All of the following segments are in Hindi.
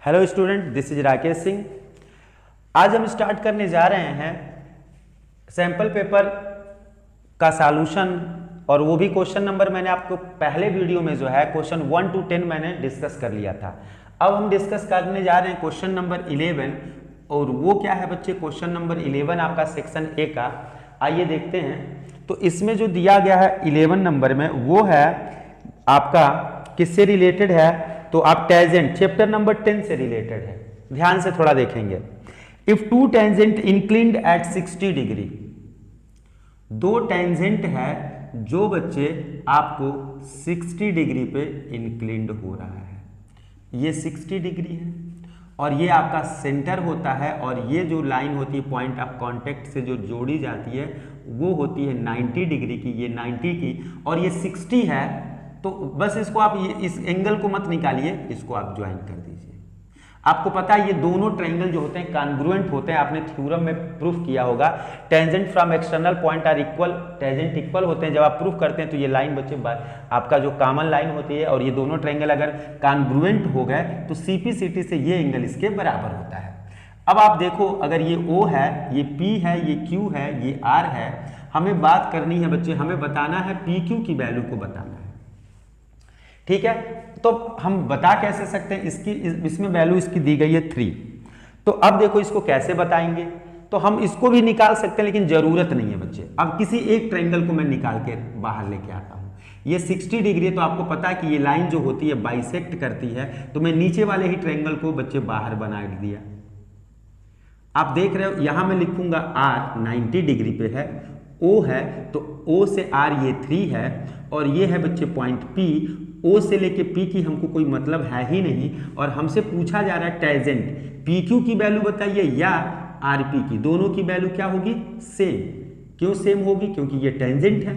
Hello student, this is Rakesh Singh. आज हम स्टार्ट करने जा रहे हैं सैंपल पेपर का सॉल्यूशन, और वो भी क्वेश्चन नंबर मैंने आपको पहले वीडियो में जो है क्वेश्चन 1 to 10 मैंने डिस्कस कर लिया था। अब हम डिस्कस करने जा रहे हैं क्वेश्चन नंबर 11, और वो क्या है बच्चे, क्वेश्चन नंबर 11 आपका सेक्शन ए का। आइए देखते हैं। तो इसमें जो दिया गया है 11 नंबर में वो है आपका किससे रिलेटेड है, तो आप टेंजेंट चैप्टर नंबर 10 से रिलेटेड है। ध्यान से थोड़ा देखेंगे। If two tangent inclined at 60 degree, दो टेंजेंट है जो बच्चे आपको 60 डिग्री पे इंक्लिन्ड हो रहा है। ये 60 डिग्री है और ये आपका सेंटर होता है, और ये जो लाइन होती है पॉइंट ऑफ कांटेक्ट से जो जोड़ी जाती है वो होती है 90 डिग्री की, ये 90 की, और ये 60 है। तो बस इसको आप इस एंगल को मत निकालिए, इसको आप ज्वाइन कर दीजिए। आपको पता है ये दोनों ट्रायंगल जो होते हैं कॉन्ग्रुएंट होते हैं, आपने थ्योरम में प्रूफ किया होगा। Tangent from external point are equal, tangent equal होते हैं। जब आप प्रूफ करते हैं तो ये लाइन बच्चे आपका जो कॉमन लाइन होती है, और ये दोनों ट्रायंगल अगर कॉन्ग्रुएंट हो गए तो CP/CT से ये एंगल इसके बराबर होता है। अब आप देखो, अगर ये O है, ये P है, ये Q है, ये R है, हमें बात करनी है बच्चे, हमें बताना है PQ की वैल्यू को बताना है। ठीक है, तो हम बता कैसे सकते हैं, इसमें वैल्यू इसकी दी गई है 3। तो अब देखो इसको कैसे बताएंगे, तो हम इसको भी निकाल सकते हैं, लेकिन जरूरत नहीं है बच्चे। अब किसी एक ट्रायंगल को मैं निकाल के बाहर लेके आता हूं। ये 60 डिग्री है, तो आपको पता है कि ये लाइन जो होती है बाइसेक्ट करती है, तो मैं नीचे वाले ही ट्रायंगल को बच्चे बाहर बना दिया। आप देख रहे हो, यहां मैं लिखूंगा R 90 डिग्री पे है, O है तो O से R ये 3 है, और ये है बच्चे पॉइंट P। O से लेके P की हमको कोई मतलब है ही नहीं, और हमसे पूछा जा रहा है टेंजेंट PQ की वैल्यू बताइए या RP की। दोनों की वैल्यू क्या होगी, सेम। क्यों सेम होगी, क्योंकि ये टेंजेंट है।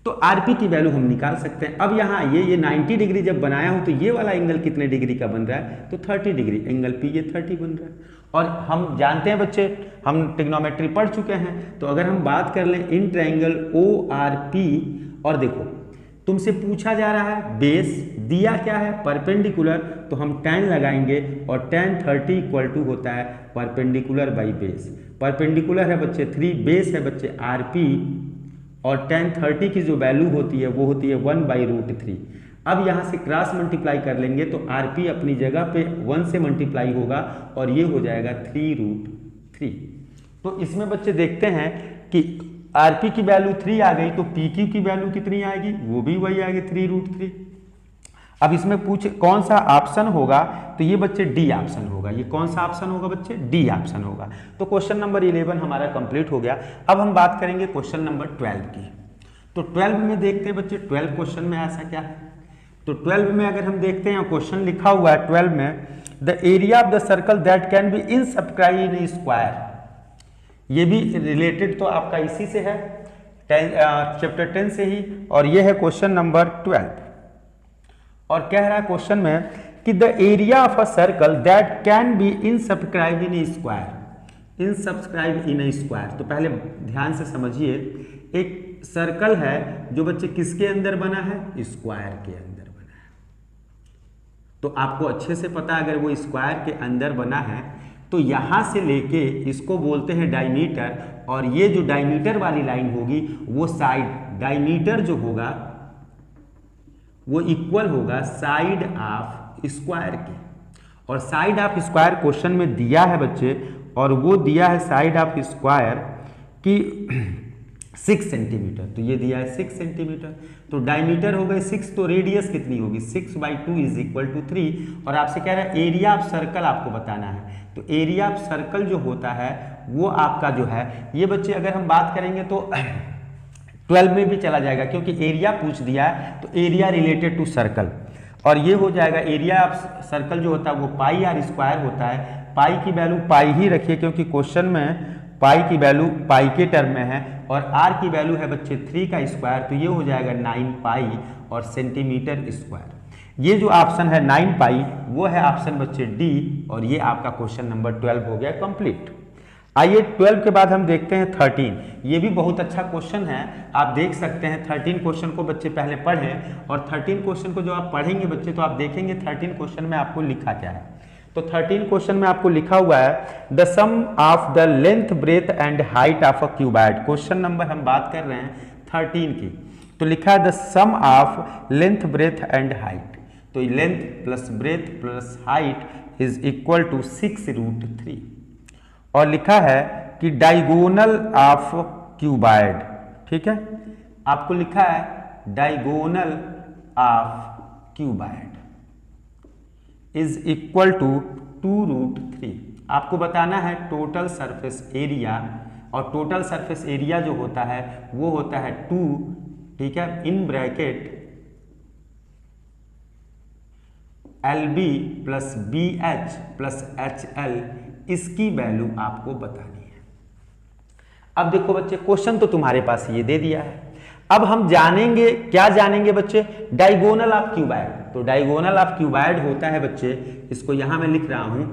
तो RP की वैल्यू हम निकाल सकते हैं। अब यहाँ ये 90 डिग्री जब बनाया हूं तो ये वाला एंगल कितने डिग्री का बन रहा है, तो 30 डिग्री। एंगल P ये 30 बन रहा है। और हम जानते हैं बच्चे, हम ट्रिग्नोमेट्री पढ़ चुके हैं, तो अगर हम बात कर लें इन ट्रायंगल ORP, और देखो तुमसे पूछा जा रहा है बेस, दिया क्या है परपेंडिकुलर, तो हम tan लगाएंगे, और tan 30 इक्वल टू होता है परपेंडिकुलर बाई बेस। परपेंडिकुलर है बच्चे 3, बेस है बच्चे RP, और tan 30 की जो वैल्यू होती है वो होती है 1/√3। अब यहाँ से क्रॉस मल्टीप्लाई कर लेंगे तो RP अपनी जगह पे 1 से मल्टीप्लाई होगा, और ये हो जाएगा 3√3। तो इसमें बच्चे देखते हैं कि RP की वैल्यू 3 आ गई, तो PQ की वैल्यू कितनी आएगी, वो भी वही आएगी 3√3। अब इसमें पूछे कौन सा ऑप्शन होगा, तो ये बच्चे D ऑप्शन होगा। ये कौन सा ऑप्शन होगा बच्चे, D ऑप्शन होगा। तो क्वेश्चन नंबर 11 हमारा कंप्लीट हो गया। अब हम बात करेंगे क्वेश्चन नंबर 12 की। तो 12 में देखते हैं बच्चे 12 क्वेश्चन में ऐसा क्या है। तो 12 में अगर हम देखते हैं क्वेश्चन लिखा हुआ है 12 में, the area of the circle that can be inscribed in square. ये भी रिलेटेड तो आपका इसी से है, चैप्टर 10 से ही, और ये है क्वेश्चन नंबर 12। और कह रहा है क्वेश्चन में कि the area of a circle that can be inscribed in square. Inscribe in square, तो पहले ध्यान से समझिए, एक सर्कल है जो बच्चे किसके अंदर बना है, स्क्वायर के अंदर बना है। तो आपको अच्छे से पता है, अगर वो स्क्वायर के अंदर बना है तो यहां से लेके इसको बोलते हैं डायमीटर, और ये जो डायमीटर वाली लाइन होगी वो साइड, डायमीटर जो होगा वो इक्वल होगा साइड ऑफ स्क्वायर के। और साइड ऑफ स्क्वायर क्वेश्चन में दिया है बच्चे, और वो दिया है साइड ऑफ स्क्वायर की 6 सेंटीमीटर। तो ये दिया है 6 सेंटीमीटर, तो डायमीटर हो गए 6, तो रेडियस कितनी होगी 6/2 इज इक्वल टू 3। और आपसे कह रहा है एरिया ऑफ सर्कल आपको बताना है। तो एरिया ऑफ सर्कल जो होता है वो आपका जो है, ये बच्चे अगर हम बात करेंगे तो 12 में भी चला जाएगा, क्योंकि एरिया पूछ दिया है, तो एरिया रिलेटेड टू सर्कल, और ये हो जाएगा एरिया ऑफ सर्कल जो होता है वो पाई आर स्क्वायर होता है। पाई की वैल्यू पाई ही रखिए, क्योंकि क्वेश्चन में पाई की वैल्यू पाई के टर्म में है, और आर की वैल्यू है बच्चे 3 का स्क्वायर, तो ये हो जाएगा 9 पाई और सेंटीमीटर स्क्वायर। ये जो ऑप्शन है 9 पाई वो है ऑप्शन बच्चे D, और ये आपका क्वेश्चन नंबर 12 हो गया कंप्लीट। आइए 12 के बाद हम देखते हैं 13। ये भी बहुत अच्छा क्वेश्चन है, आप देख सकते हैं 13 क्वेश्चन को बच्चे पहले पढ़ें, और 13 क्वेश्चन को जो आप पढ़ेंगे बच्चे तो आप देखेंगे 13 क्वेश्चन में आपको लिखा क्या है। तो 13 क्वेश्चन में आपको लिखा हुआ है the sum of the length breadth and height of a cuboid. Question number हम बात कर रहे हैं 13 की। तो लिखा है the sum of length breadth and height. तो length plus breadth plus height is equal to 6√3। और लिखा है कि डायगोनल ऑफ क्यूबॉइड, ठीक है, आपको लिखा है diagonal of cuboid is equal to 2√3। आपको बताना है टोटल सरफेस एरिया, और टोटल सरफेस एरिया जो होता है वो होता है 2, ठीक है, in bracket LB plus BH plus HL, इसकी वैल्यू आपको बतानी है। अब देखो बच्चे, क्वेश्चन तो तुम्हारे पास ये दे दिया है। अब हम जानेंगे, क्या जानेंगे बच्चे, डायगोनल ऑफ क्यूबॉइड। तो डायगोनल ऑफ क्यूबॉइड होता है बच्चे, इसको यहां मैं लिख रहा हूं,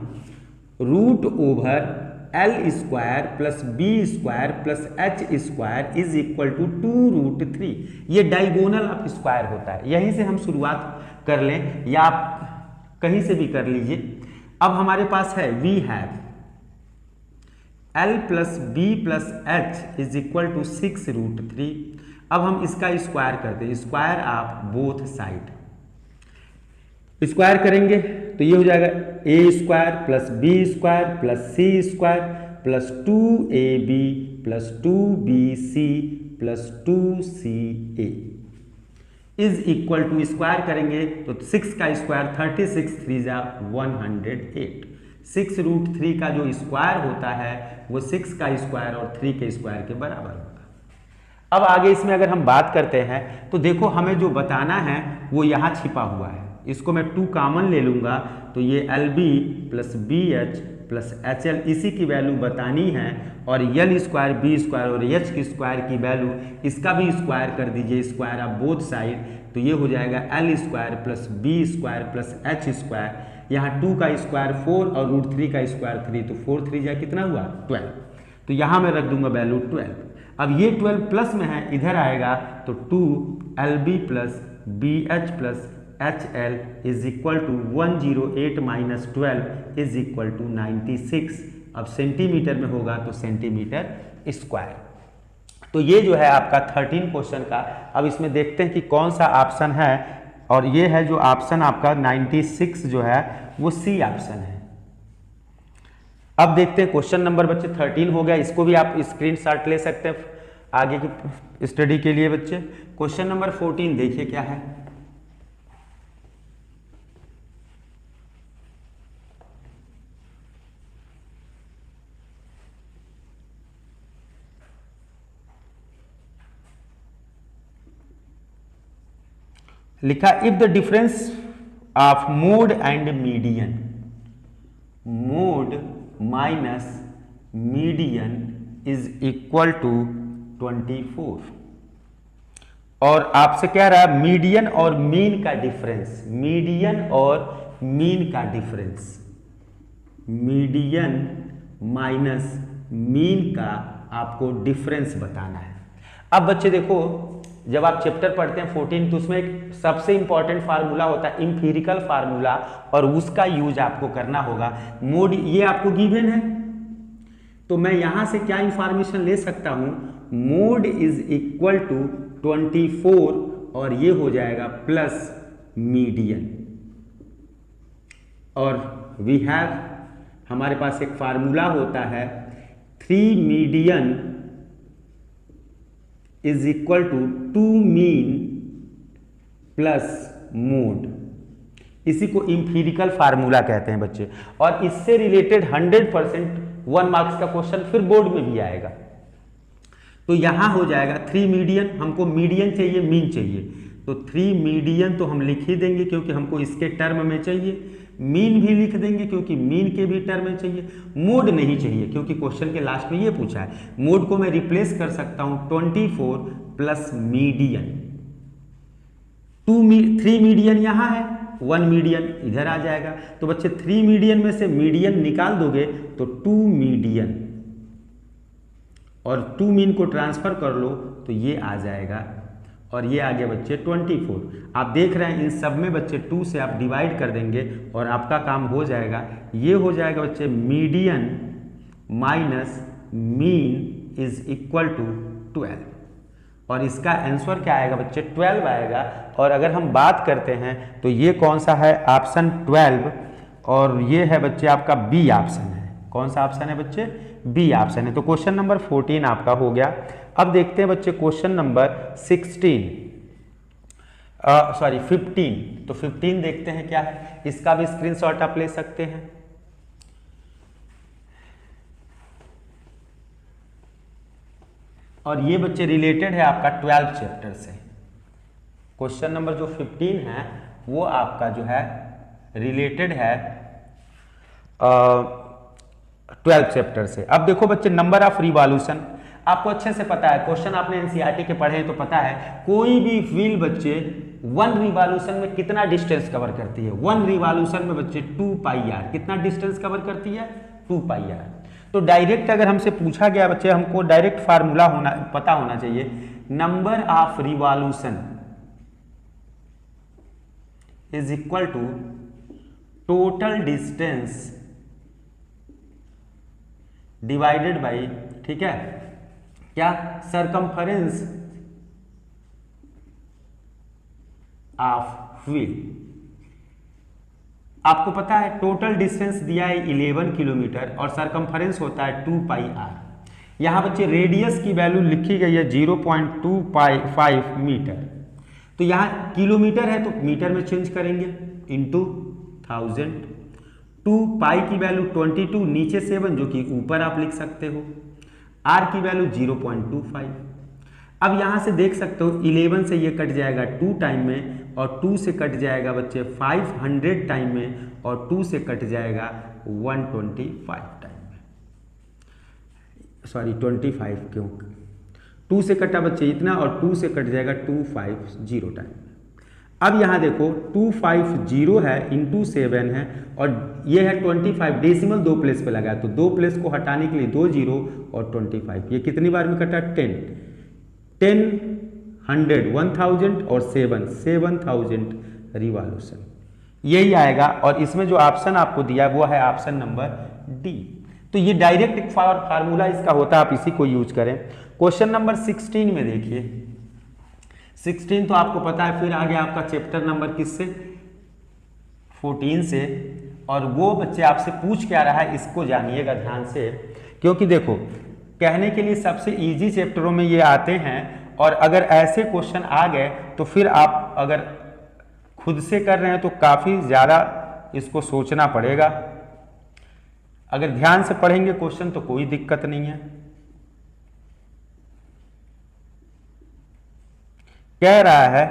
√L² plus B² plus H² is equal to 2√3। ये डायगोनल ऑफ स्क्वायर होता है। यहीं से हम शुरुआत कर लें या आप कहीं से भी कर लीजिए। अब हमारे पास है we have L plus B plus H is equal to 6√3। अब हम इसका स्क्वायर करते हैं, square of both side. Square करेंगे तो ये हो जाएगा A² plus B² plus C² plus 2AB plus 2BC plus 2CA is equal to, square करेंगे तो 6 का स्क्वायर 36, 3 जा 108। 6√3 का जो स्क्वायर होता है वो 6 का स्क्वायर और 3 के स्क्वायर के बराबर होगा। अब आगे इसमें अगर हम बात करते हैं तो देखो हमें जो बताना है वो यहाँ छिपा हुआ है। इसको मैं 2 कॉमन ले लूँगा तो ये LB plus BH plus HL इसी की वैल्यू बतानी है, और L² B² और H की स्क्वायर की वैल्यू, इसका भी स्क्वायर कर दीजिए, स्क्वायर ऑफ बोथ साइड। तो ये हो जाएगा L² plus B² plus H²। यहाँ 2 का स्क्वायर 4 और √3 का स्क्वायर 3, तो 4 3 जा कितना हुआ 12। तो यहाँ मैं रख दूंगा वैल्यू 12। अब ये 12 प्लस में है, इधर आएगा तो 2LB plus BH plus HL is equal to 108 minus 12 is equal to 96। अब सेंटीमीटर में होगा तो सेंटीमीटर स्क्वायर। तो ये जो है आपका 13 क्वेश्चन का। अब इसमें देखते हैं कि कौन सा ऑप्शन है, और ये है जो ऑप्शन आपका 96 जो है वो C ऑप्शन है। अब देखते हैं क्वेश्चन नंबर बच्चे 13 हो गया, इसको भी आप स्क्रीनशॉट ले सकते हैं आगे की स्टडी के लिए बच्चे। क्वेश्चन नंबर 14 देखिए क्या है। लिखा if the difference of mode and median, mode minus median is equal to 24, और आपसे कह रहा है मीडियन और मीन का डिफरेंस, मीडियन और मीन का डिफरेंस, मीडियन माइनस मीन का आपको डिफरेंस बताना है। अब बच्चे देखो, जब आप चैप्टर पढ़ते हैं 14 तो उसमें एक सबसे इंपॉर्टेंट फार्मूला होता है इंफिरिकल फार्मूला, और उसका यूज आपको करना होगा। मोड ये आपको गिवन है, तो मैं यहां से क्या इंफॉर्मेशन ले सकता हूं, मोड इज इक्वल टू 24 और ये हो जाएगा प्लस मीडियन, और वी हैव, हमारे पास एक फार्मूला होता है 3 median is equal to 2 mean plus mode. इसी को इंफिरिकल फार्मूला कहते हैं बच्चे, और इससे रिलेटेड 100% 1 मार्क्स का क्वेश्चन फिर बोर्ड में भी आएगा। तो यहां हो जाएगा 3 मीडियन, हमको मीडियन चाहिए, मीन चाहिए, तो 3 मीडियन तो हम लिख ही देंगे क्योंकि हमको इसके टर्म में चाहिए, मीन भी लिख देंगे क्योंकि मीन के भी टर्म में चाहिए, मोड नहीं चाहिए क्योंकि क्वेश्चन के लास्ट में ये पूछा है। मोड को मैं रिप्लेस कर सकता हूं 24 प्लस मीडियन, 3 मीडियन यहां है, 1 मीडियन इधर आ जाएगा। तो बच्चे 3 मीडियन में से मीडियन निकाल दोगे तो 2 मीडियन, और 2 मीन को ट्रांसफर कर लो तो ये आ जाएगा और ये आ गया बच्चे 24। आप देख रहे हैं इन सब में बच्चे 2 से आप डिवाइड कर देंगे और आपका काम हो जाएगा। ये हो जाएगा बच्चे median minus mean is equal to 12, और इसका आंसर क्या आएगा बच्चे 12 आएगा। और अगर हम बात करते हैं तो ये कौन सा है, ऑप्शन 12, और ये है बच्चे आपका बी ऑप्शन है। कौन सा ऑप्शन है बच्चे, बी ऑप्शन है। तो क्वेश्चन नंबर 14 आपका हो गया। अब देखते हैं बच्चे क्वेश्चन नंबर 15। तो 15 देखते हैं क्या है, इसका भी स्क्रीनशॉट आप ले सकते हैं। और ये बच्चे रिलेटेड है आपका 12 चैप्टर से। क्वेश्चन नंबर जो 15 है वो आपका जो है रिलेटेड है 12 चैप्टर से। अब देखो बच्चे नंबर ऑफ रिवॉल्यूशन आपको अच्छे से पता है, क्वेश्चन आपने एनसीईआरटी के पढ़े हैं तो पता है कोई भी व्हील बच्चे 1 रिवॉल्यूशन में कितना डिस्टेंस कवर करती है। 1 रिवॉल्यूशन में बच्चे 2 पाई आर कितना डिस्टेंस कवर करती है, 2 पाई आर। तो डायरेक्ट अगर हमसे पूछा गया बच्चे, हमको डायरेक्ट फार्मूला पता होना चाहिए, number of revolution is equal to total distance divided by, ठीक है, क्या, सरकमफरेंस ऑफ व्हील। आपको पता है टोटल डिस्टेंस दिया है 11 किलोमीटर और सरकमफरेंस होता है 2 पाई आर। यहां बच्चे रेडियस की वैल्यू लिखी गई है 0.25 मीटर। तो यहां किलोमीटर है तो मीटर में चेंज करेंगे इंटू 1000। 2 पाई की वैल्यू 22, नीचे 7 जो कि ऊपर आप लिख सकते हो। आर की वैल्यू 0.25। अब यहां से देख सकते हो 11 से ये कट जाएगा 2 टाइम में, और 2 से कट जाएगा बच्चे 500 टाइम में, और 2 से कट जाएगा 125 टाइम में। सॉरी 25 क्यों, 2 से कटा बच्चे इतना, और 2 से कट जाएगा 250 टाइम में। अब यहां देखो 250 है इंटू 7 है, और ये है 25, डेसिमल 2 प्लेस पे लगा है, तो 2 प्लेस को हटाने के लिए 2 0 और 25, ये कितनी बार में कटा, 10, 100, 1000 और 7000 रिवॉल्यूशन, यही आएगा। और इसमें जो ऑप्शन आपको दिया वो है ऑप्शन नंबर डी। तो ये डायरेक्ट एक फार्मूला इसका होता है, आप इसी को यूज करें। क्वेश्चन नंबर 16 में देखिए, 16 तो आपको पता है, फिर आगे आपका चैप्टर नंबर किससे, 14 से। और वो बच्चे आपसे पूछ क्या रहा है इसको जानिएगा ध्यान से, क्योंकि देखो कहने के लिए सबसे इजी चैप्टरों में ये आते हैं, और अगर ऐसे क्वेश्चन आ गए तो फिर आप अगर खुद से कर रहे हैं तो काफ़ी ज़्यादा इसको सोचना पड़ेगा। अगर ध्यान से पढ़ेंगे क्वेश्चन तो कोई दिक्कत नहीं है। कह रहा है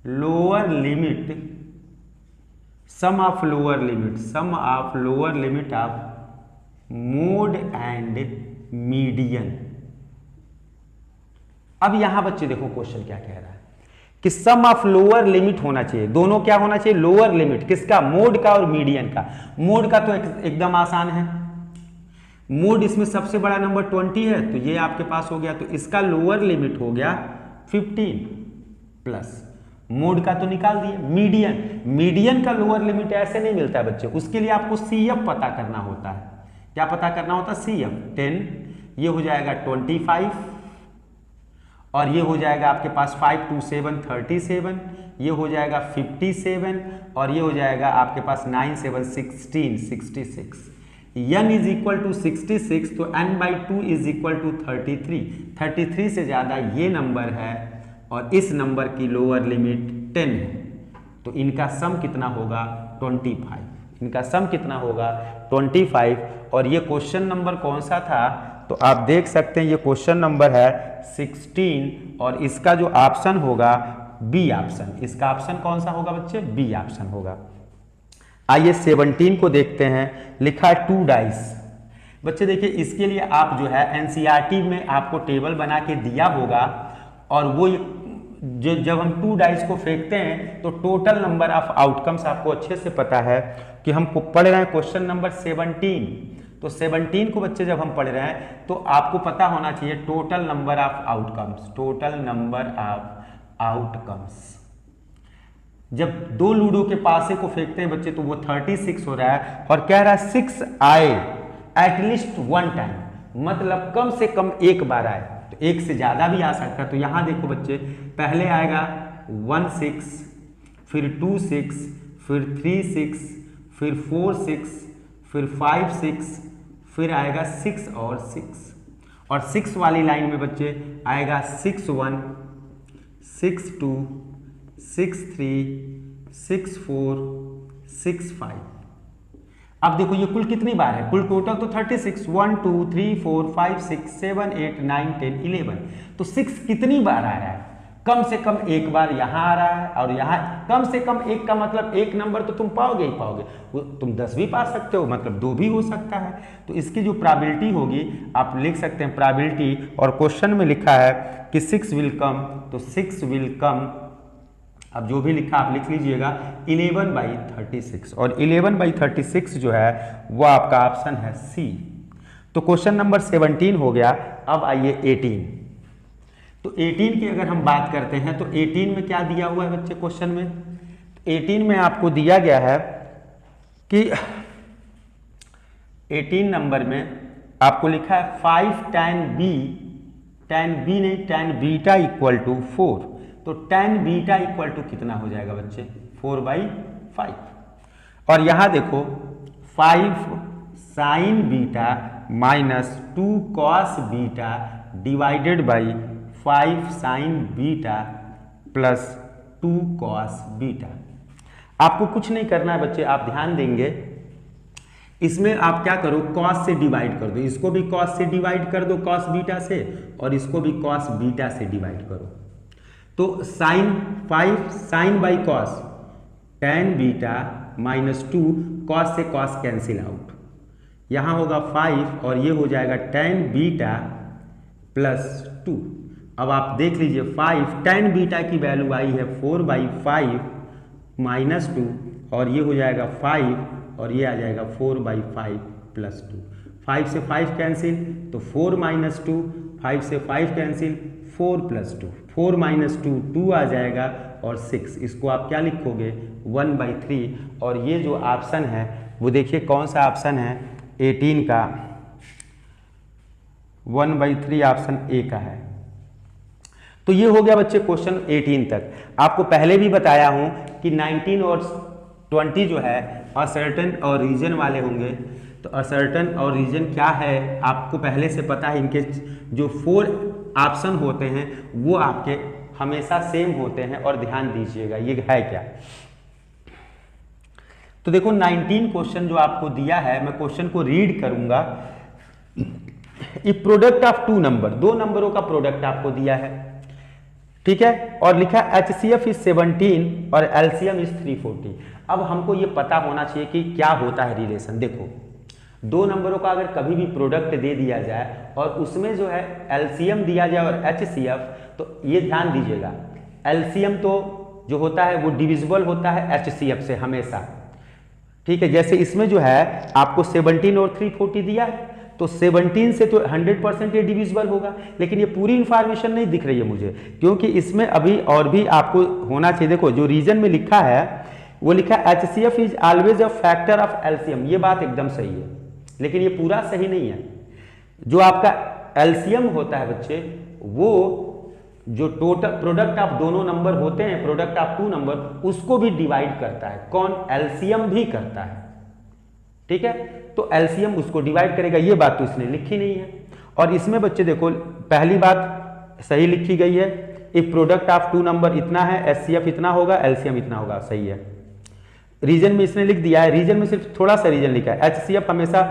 lower limit, sum of lower limit of mode and median. अब यहां बच्चे देखो क्वेश्चन क्या कह रहा है कि सम ऑफ लोअर लिमिट होना चाहिए, दोनों क्या होना चाहिए, लोअर लिमिट, किसका, मोड का और मीडियन का। मोड का तो एकदम आसान है, मोड इसमें सबसे बड़ा नंबर 20 है, तो ये आपके पास हो गया, तो इसका लोअर लिमिट हो गया 15 प्लस, मोड का तो निकाल दिए। मीडियन का लोअर लिमिट ऐसे नहीं मिलता है बच्चे, उसके लिए आपको CF पता करना होता है। क्या पता करना होता है, CF 10, ये हो जाएगा 25, और ये हो जाएगा आपके पास 5 2 7 37, ये हो जाएगा 57, और ये हो जाएगा आपके पास 9 7 16 66। n इज इक्वल टू 66, तो n/2 इज इक्वल टू 33 से ज़्यादा ये नंबर है, और इस नंबर की लोअर लिमिट 10 है, तो इनका सम कितना होगा 25, इनका सम कितना होगा 25। और ये क्वेश्चन नंबर कौन सा था, तो आप देख सकते हैं ये क्वेश्चन नंबर है 16, और इसका जो ऑप्शन होगा बी ऑप्शन, इसका ऑप्शन कौन सा होगा बच्चे, बी ऑप्शन होगा। आइए 17 को देखते हैं, लिखा है 2 डाइस। बच्चे देखिए इसके लिए आप जो है एनसीईआरटी में आपको टेबल बना के दिया होगा, और वो जो जब हम 2 डाइस को फेंकते हैं तो टोटल नंबर ऑफ आउटकम्स आपको अच्छे से पता है कि हम पढ़ रहे हैं क्वेश्चन नंबर 17। तो 17 को बच्चे जब हम पढ़ रहे हैं तो आपको पता होना चाहिए total number of outcomes, total number of outcomes. जब दो लूडो के पासे को फेंकते हैं बच्चे तो वो 36 हो रहा है और कह रहा है 6 आए एटलीस्ट 1 टाइम, मतलब कम से कम एक बार आए, तो एक से ज्यादा भी आ सकता है। तो यहां देखो बच्चे पहले आएगा 1 6, फिर 2 6, फिर 3 6, फिर 4 6, फिर 5 6, फिर आएगा 6 और 6, और 6 वाली लाइन में बच्चे आएगा 6 1, 6 2, 6 3, 6 4, 6 5। अब देखो ये कुल कितनी बार है, कुल टोटल तो 36, 1 2 3 4 5 6 7 8 9 10 11, तो 6 कितनी बार आ रहा है, कम से कम एक बार यहाँ आ रहा है, और यहाँ कम से कम एक का मतलब एक नंबर तो तुम पाओगे ही पाओगे, वो तुम 10 भी पा सकते हो, मतलब 2 भी हो सकता है। तो इसकी जो प्रोबेबिलिटी होगी आप लिख सकते हैं प्रोबेबिलिटी, और क्वेश्चन में लिखा है कि 6 विल कम, तो 6 विल कम, अब जो भी लिखा आप लिख लीजिएगा 11/36, और 11/36 जो है वो आपका ऑप्शन है सी। तो क्वेश्चन नंबर 17 हो गया। अब आइए 18, तो 18 की अगर हम बात करते हैं तो 18 में क्या दिया हुआ है बच्चे क्वेश्चन में, 18 में आपको दिया गया है कि 18 नंबर में आपको लिखा है 5 tan b, tan b नहीं tan बीटा इक्वल टू 4, तो tan बीटा इक्वल टू कितना हो जाएगा बच्चे 4/5, और यहां देखो 5 sin beta minus 2 cos beta divided by 5 sin beta plus 2 cos beta. आपको कुछ नहीं करना है बच्चे, आप ध्यान देंगे इसमें आप क्या करो cos से डिवाइड कर दो, इसको भी cos से डिवाइड कर दो cos बीटा से, और इसको भी cos बीटा से डिवाइड करो, तो sin 5 sin by cos tan beta minus 2 cos से cos कैंसिल आउट, यहाँ होगा 5 और ये हो जाएगा tan बीटा प्लस 2। अब आप देख लीजिए 5 tan बीटा की वैल्यू आई है 4/5 माइनस 2, और ये हो जाएगा 5 और ये आ जाएगा 4/5 प्लस 2, 5 से 5 कैंसिल तो 4 माइनस 2, 5 से 5 कैंसिल 4 प्लस 2, 4 माइनस 2 2 आ जाएगा, और 6 इसको आप क्या लिखोगे 1/3, और ये जो ऑप्शन है वो देखिए कौन सा ऑप्शन है 18 का 1/3 ऑप्शन ए का है। तो ये हो गया बच्चे क्वेश्चन 18 तक। आपको पहले भी बताया हूं कि 19 और 20 जो है असर्टेन और रीजन वाले होंगे, तो असर्टेन और रीजन क्या है आपको पहले से पता है, इनके जो 4 ऑप्शन होते हैं वो आपके हमेशा सेम होते हैं, और ध्यान दीजिएगा ये है क्या। तो देखो 19 क्वेश्चन जो आपको दिया है, मैं क्वेश्चन को रीड करूंगा। ये प्रोडक्ट ऑफ 2 नंबर, 2 नंबरों का प्रोडक्ट आपको दिया है, ठीक है, और लिखा HCF इज 17 और LCM इज 340। अब हमको ये पता होना चाहिए कि क्या होता है रिलेशन। देखो 2 नंबरों का अगर कभी भी प्रोडक्ट दे दिया जाए और उसमें जो है LCM दिया जाए और HCF, तो ये ध्यान दीजिएगा LCM तो जो होता है वो डिविजिबल होता है HCF से हमेशा, ठीक है। जैसे इसमें जो है आपको 17 और 340 दिया है, तो 17 से तो 100% ये डिविजिबल होगा, लेकिन ये पूरी इंफॉर्मेशन नहीं दिख रही है मुझे, क्योंकि इसमें अभी और भी आपको होना चाहिए। देखो जो रीजन में लिखा है वो लिखा है HCF is always a factor of LCM, ये बात एकदम सही है, लेकिन ये पूरा सही नहीं है। जो आपका LCM होता है बच्चे, वो जो टोटल प्रोडक्ट ऑफ दोनों नंबर होते हैं, प्रोडक्ट ऑफ 2 नंबर, उसको भी डिवाइड करता है। कौन? LCM भी करता है, ठीक है। तो LCM उसको डिवाइड करेगा, ये बात तो इसने लिखी नहीं है। और इसमें बच्चे देखो पहली बात सही लिखी गई है, इफ प्रोडक्ट ऑफ 2 नंबर इतना है, HCF इतना होगा, LCM इतना होगा, सही है। रीजन में इसने लिख दिया है, रीजन में सिर्फ थोड़ा सा रीजन लिखा है, HCF हमेशा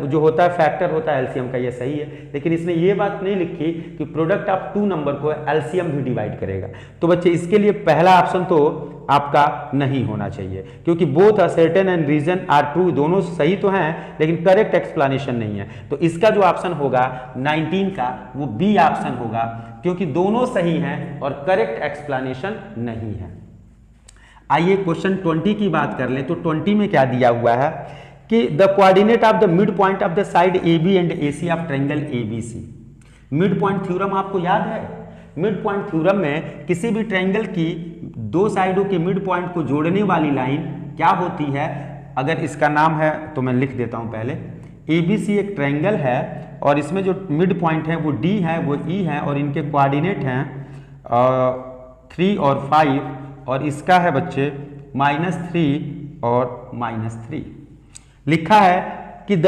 जो होता है फैक्टर होता है LCM का, ये सही है, लेकिन इसने ये बात नहीं लिखी कि प्रोडक्ट ऑफ 2 नंबर को LCM भी डिवाइड करेगा। तो बच्चे इसके लिए पहला ऑप्शन तो आपका नहीं होना चाहिए, क्योंकि both assertion and reason are true, दोनों सही तो हैं लेकिन करेक्ट एक्सप्लेनेशन नहीं है। तो इसका जो ऑप्शन होगा 19 का वो बी ऑप्शन होगा, क्योंकि दोनों सही हैं और करेक्ट एक्सप्लेनेशन नहीं है। आइए क्वेश्चन 20 की बात कर लें। तो 20 में क्या दिया हुआ है कि the coordinate of the mid point of the side A B and A C of triangle A B C. Mid point theorem आपको याद है? मिड पॉइंट थ्योरम में किसी भी ट्रायंगल की दो साइडों के मिड पॉइंट को जोड़ने वाली लाइन क्या होती है? अगर इसका नाम है तो मैं लिख देता हूं पहले। ABC एक ट्रायंगल है और इसमें जो मिड पॉइंट है वो D है, वो E है और इनके कोऑर्डिनेट हैं 3 और 5 और इसका है बच्चे -3 और -3। लिखा है कि द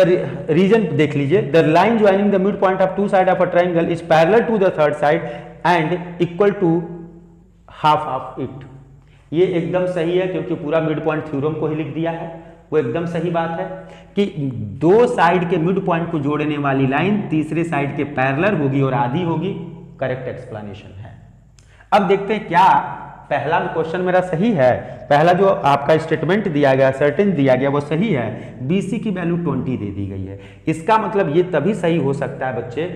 रीजन देख लीजिए, the line joining the mid point of two side of a triangle is parallel to the third side and equal to half of it. ये एकदम सही है क्योंकि पूरा मिड पॉइंट थ्योरम को ही लिख दिया है। वो एकदम सही बात है कि दो साइड के मिड पॉइंट को जोड़ने वाली लाइन तीसरे साइड के पैरेलल होगी और आधी होगी। करेक्ट एक्सप्लेनेशन है। अब देखते हैं क्या पहला क्वेश्चन मेरा सही है। पहला जो आपका स्टेटमेंट दिया गया, सर्टेन दिया गया, वो सही है। BC की वैल्यू 20 दे दी गई है। इसका मतलब ये तभी सही हो सकता है बच्चे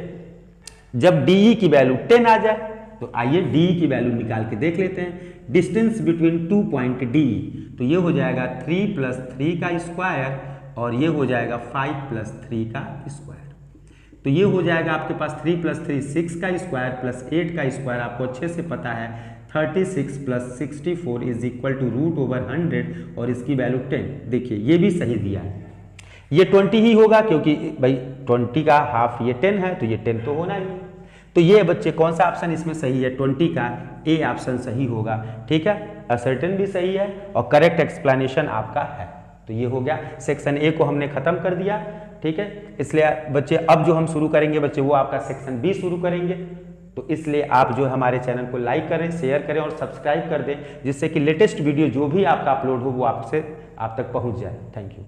जब DE की वैल्यू 10 आ जाए। तो आइए DE की वैल्यू निकाल के देख लेते हैं। डिस्टेंस बिटवीन 2 पॉइंट D, तो ये हो जाएगा 3 + 3 का स्क्वायर और ये हो जाएगा 5 + 3 का स्क्वायर। तो ये हो जाएगा आपके पास 3 + 3 6 का स्क्वायर प्लस 8 का स्क्वायर। आपको अच्छे से पता है 36 + 64 इज इक्वल टू √100 और इसकी वैल्यू 10। देखिए ये भी सही दिया है। ये 20 ही होगा क्योंकि भाई 20 का हाफ ये 10 है, तो ये 10 तो होना ही है। तो ये बच्चे कौन सा ऑप्शन इसमें सही है? 20 का ए ऑप्शन सही होगा। ठीक है, असर्टेन भी सही है और करेक्ट एक्सप्लेनेशन आपका है। तो ये हो गया, सेक्शन ए को हमने खत्म कर दिया। ठीक है, इसलिए बच्चे अब जो हम शुरू करेंगे बच्चे वो आपका सेक्शन बी शुरू करेंगे। तो इसलिए आप जो हमारे चैनल को लाइक करें, शेयर करें और सब्सक्राइब कर दें, जिससे कि लेटेस्ट वीडियो जो भी आपका अपलोड हो वो आप तक पहुंच जाए। Thank you.